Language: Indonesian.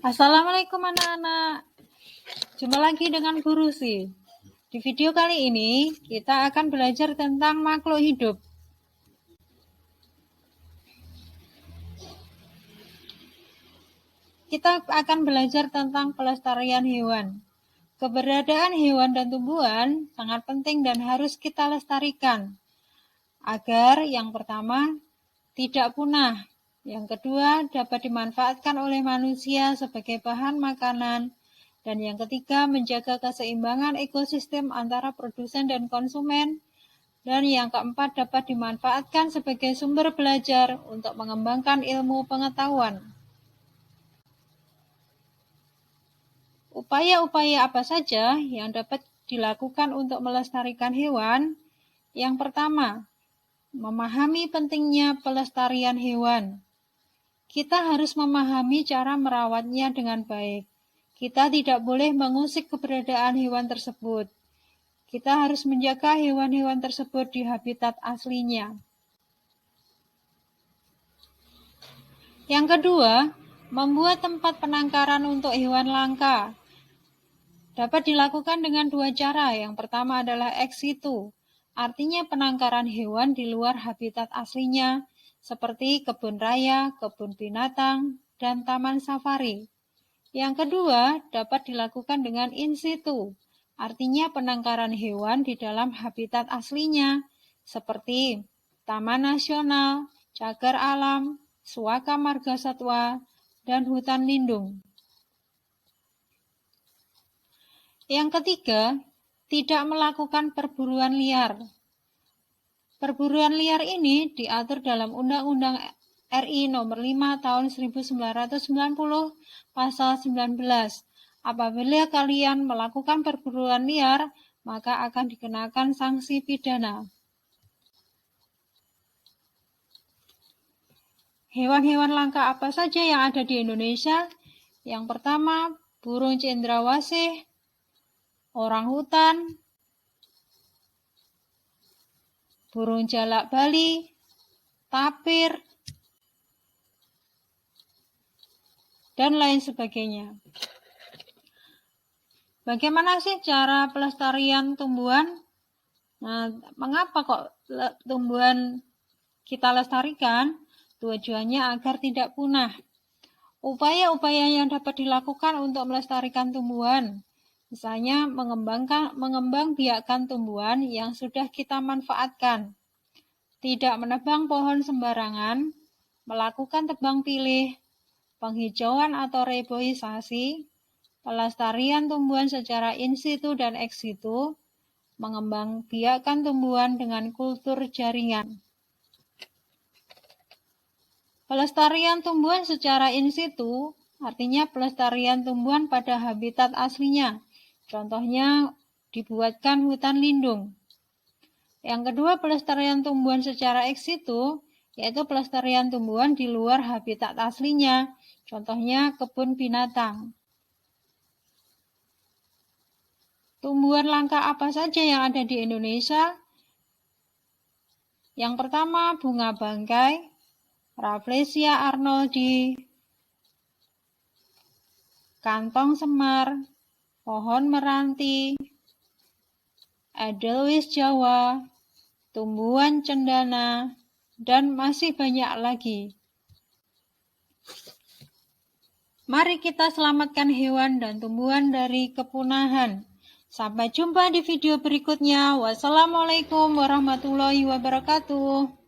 Assalamualaikum anak-anak. Jumpa lagi dengan Guru Si. Di video kali ini kita akan belajar tentang makhluk hidup. Kita akan belajar tentang pelestarian hewan. Keberadaan hewan dan tumbuhan sangat penting dan harus kita lestarikan agar yang pertama tidak punah, yang kedua dapat dimanfaatkan oleh manusia sebagai bahan makanan, dan yang ketiga menjaga keseimbangan ekosistem antara produsen dan konsumen, dan yang keempat dapat dimanfaatkan sebagai sumber belajar untuk mengembangkan ilmu pengetahuan. Upaya-upaya apa saja yang dapat dilakukan untuk melestarikan hewan? Yang pertama, memahami pentingnya pelestarian hewan. Kita harus memahami cara merawatnya dengan baik. Kita tidak boleh mengusik keberadaan hewan tersebut. Kita harus menjaga hewan-hewan tersebut di habitat aslinya. Yang kedua, membuat tempat penangkaran untuk hewan langka. Dapat dilakukan dengan dua cara. Yang pertama adalah ex situ, artinya penangkaran hewan di luar habitat aslinya, seperti kebun raya, kebun binatang, dan taman safari. Yang kedua, dapat dilakukan dengan in situ, artinya penangkaran hewan di dalam habitat aslinya, seperti taman nasional, cagar alam, suaka marga satwa, dan hutan lindung. Yang ketiga, tidak melakukan perburuan liar. Perburuan liar ini diatur dalam Undang-Undang RI Nomor 5 Tahun 1990 Pasal 19. Apabila kalian melakukan perburuan liar, maka akan dikenakan sanksi pidana. Hewan-hewan langka apa saja yang ada di Indonesia? Yang pertama, burung cendrawasih, orang hutan, burung jalak Bali, tapir, dan lain sebagainya. Bagaimana sih cara pelestarian tumbuhan? Nah, mengapa kok tumbuhan kita lestarikan? Tujuannya agar tidak punah. Upaya-upaya yang dapat dilakukan untuk melestarikan tumbuhan, misalnya mengembang biakan tumbuhan yang sudah kita manfaatkan, tidak menebang pohon sembarangan, melakukan tebang pilih, penghijauan atau reboisasi, pelestarian tumbuhan secara in situ dan ex situ, mengembang biakan tumbuhan dengan kultur jaringan. Pelestarian tumbuhan secara in situ artinya pelestarian tumbuhan pada habitat aslinya. Contohnya dibuatkan hutan lindung. Yang kedua, pelestarian tumbuhan secara ex situ yaitu pelestarian tumbuhan di luar habitat aslinya. Contohnya kebun binatang. Tumbuhan langka apa saja yang ada di Indonesia? Yang pertama, bunga bangkai, Rafflesia arnoldi, kantong semar, pohon meranti, Edelweiss Jawa, tumbuhan cendana, dan masih banyak lagi. Mari kita selamatkan hewan dan tumbuhan dari kepunahan. Sampai jumpa di video berikutnya. Wassalamualaikum warahmatullahi wabarakatuh.